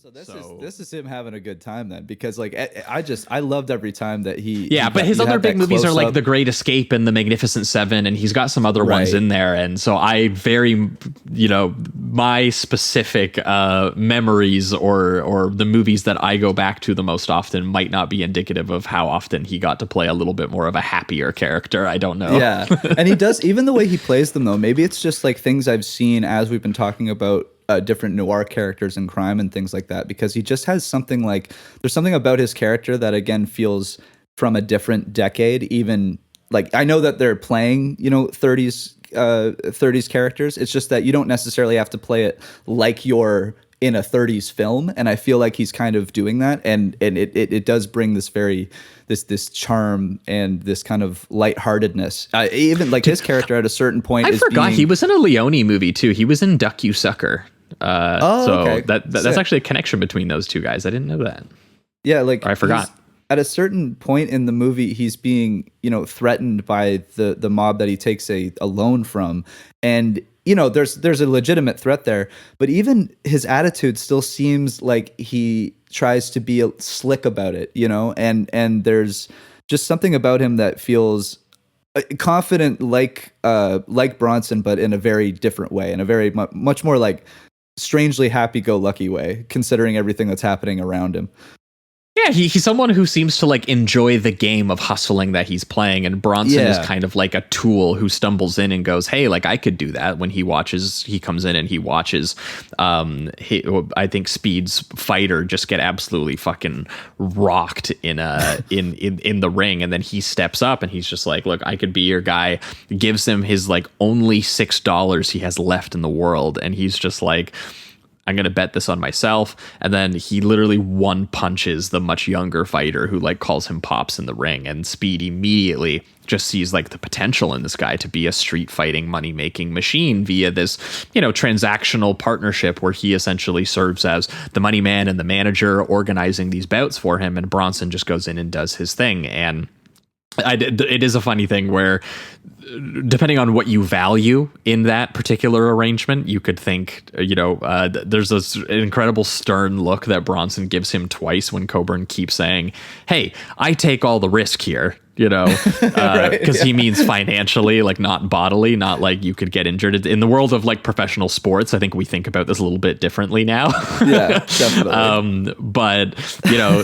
So this is him having a good time then, because like I loved every time that but his other big movies are like The Great Escape and The Magnificent Seven, and he's got some other ones in there, and so I very, my specific memories or the movies that I go back to the most often might not be indicative of how often he got to play a little bit more of a happier character. I don't know. Yeah, and he does, even the way he plays them though, maybe it's just like things I've seen as we've been talking about different noir characters in crime and things like that, because he just has something like, there's something about his character that again feels from a different decade. Even like, I know that they're playing 30s characters, it's just that you don't necessarily have to play it like you're in a 30s film, and I feel like he's kind of doing that, and it does bring this this charm and this kind of lightheartedness. Even like his character at a certain point, I forgot he was in a Leone movie too. He was in Duck You Sucker. Okay. That's actually a connection between those two guys. I didn't know that. Yeah, like I forgot. At a certain point in the movie, he's being threatened by the mob that he takes a loan from, and there's a legitimate threat there, but even his attitude still seems like he tries to be slick about it, and there's just something about him that feels confident, like Bronson, but in a very different way, in a very much more like strangely happy-go-lucky way, considering everything that's happening around him. Yeah, he's someone who seems to like enjoy the game of hustling that he's playing, and Bronson is kind of like a tool who stumbles in and goes, "Hey, like I could do that." When he comes in and he watches, I think Speed's fighter just get absolutely fucking rocked in the ring, and then he steps up and he's just like, "Look, I could be your guy." Gives him his like only $6 he has left in the world, and he's just like, I'm going to bet this on myself. And then he literally one punches the much younger fighter who like calls him Pops in the ring. And Speed immediately just sees like the potential in this guy to be a street fighting money making machine via this, transactional partnership where he essentially serves as the money man and the manager organizing these bouts for him. And Bronson just goes in and does his thing. And it is a funny thing where, depending on what you value in that particular arrangement, you could think, there's this incredible stern look that Bronson gives him twice when Coburn keeps saying, "Hey, I take all the risk here." Because he means financially, like not bodily, not like you could get injured. In the world of like professional sports, I think we think about this a little bit differently now. Yeah, definitely. But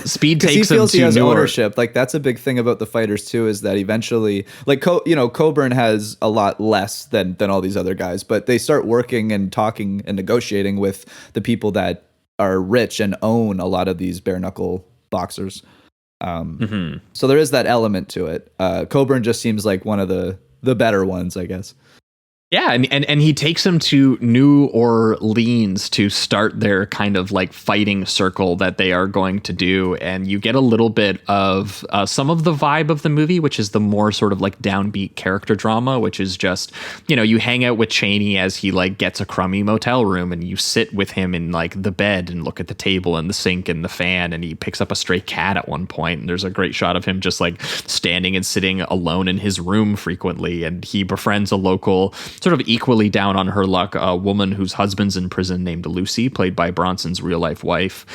Speed takes he feels him to he has newer ownership. Like that's a big thing about the fighters too, is that eventually, like Coburn has a lot less than all these other guys, but they start working and talking and negotiating with the people that are rich and own a lot of these bare knuckle boxers. So there is that element to it. Coburn just seems like one of the better ones, I guess. Yeah, and he takes him to New Orleans to start their kind of like fighting circle that they are going to do, and you get a little bit of some of the vibe of the movie, which is the more sort of like downbeat character drama, which is just, you hang out with Chaney as he like gets a crummy motel room, and you sit with him in like the bed and look at the table and the sink and the fan, and he picks up a stray cat at one point, and there's a great shot of him just like standing and sitting alone in his room frequently, and he befriends a local sort of equally down on her luck, a woman whose husband's in prison named Lucy, played by Bronson's real life wife,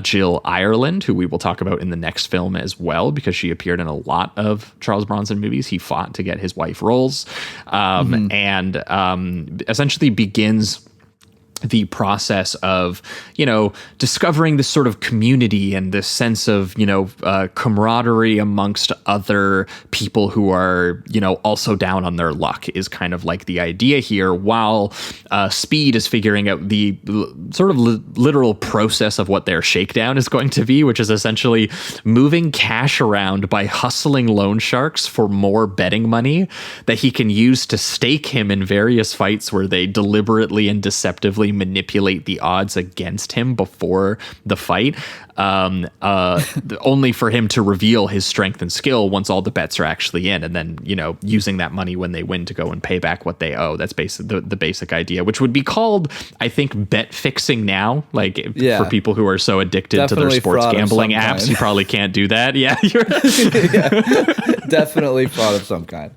Jill Ireland, who we will talk about in the next film as well, because she appeared in a lot of Charles Bronson movies. He fought to get his wife roles, and essentially begins the process of, discovering this sort of community and this sense of, camaraderie amongst other people who are, also down on their luck is kind of like the idea here, while Speed is figuring out the sort of literal process of what their shakedown is going to be, which is essentially moving cash around by hustling loan sharks for more betting money that he can use to stake him in various fights where they deliberately and deceptively manipulate the odds against him before the fight, only for him to reveal his strength and skill once all the bets are actually in, and then using that money when they win to go and pay back what they owe. That's the basic idea, which would be called, I think, bet fixing now, like for people who are so addicted Definitely to their sports gambling apps kind. You probably can't do that. Yeah, definitely fraud of some kind.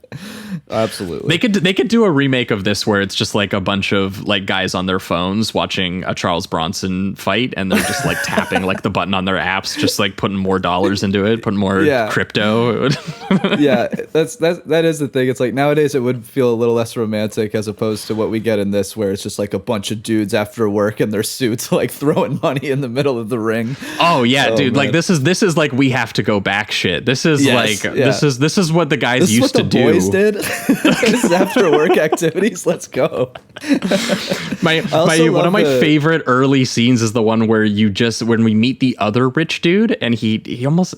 Absolutely. They could do a remake of this where it's just like a bunch of like guys on their phones watching a Charles Bronson fight, and they're just like tapping like the button on their apps, just like putting more dollars into it, putting more crypto. Yeah, that is the thing. It's like nowadays it would feel a little less romantic as opposed to what we get in this, where it's just like a bunch of dudes after work in their suits like throwing money in the middle of the ring. Oh yeah, dude! Man. Like this is like we have to go back shit. This is this is what the guys used to do. Boys did. This is after work activities. Let's go. One of my favorite early scenes is the one where when we meet the other rich dude, and he almost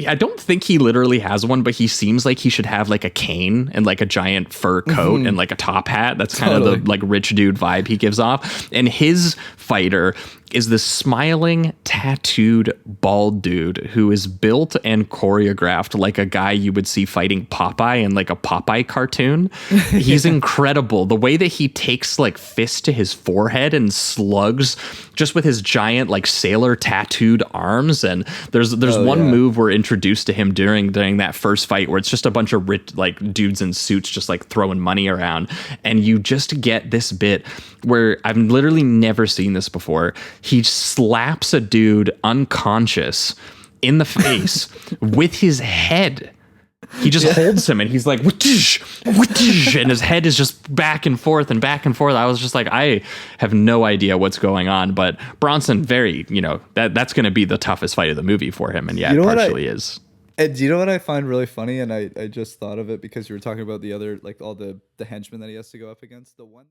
I don't think he literally has one, but he seems like he should have like a cane and like a giant fur coat and like a top hat. That's kind of the like rich dude vibe he gives off. And his fighter is this smiling, tattooed, bald dude who is built and choreographed like a guy you would see fighting Popeye in like a Popeye cartoon. He's incredible. The way that he takes like fists to his forehead and slugs just with his giant like sailor tattooed arms. And there's one move we're introduced to him during that first fight where it's just a bunch of rich like dudes in suits just like throwing money around. And you just get this bit where I've literally never seen this before. He slaps a dude unconscious in the face with his head. He just holds him and he's like, "Whoosh, whoosh," and his head is just back and forth and back and forth. I was just like, I have no idea what's going on. But Bronson, that's going to be the toughest fight of the movie for him. And yeah, it partially is. And do you know what I find really funny? And I just thought of it because you were talking about the other, like all the henchmen that he has to go up against. The one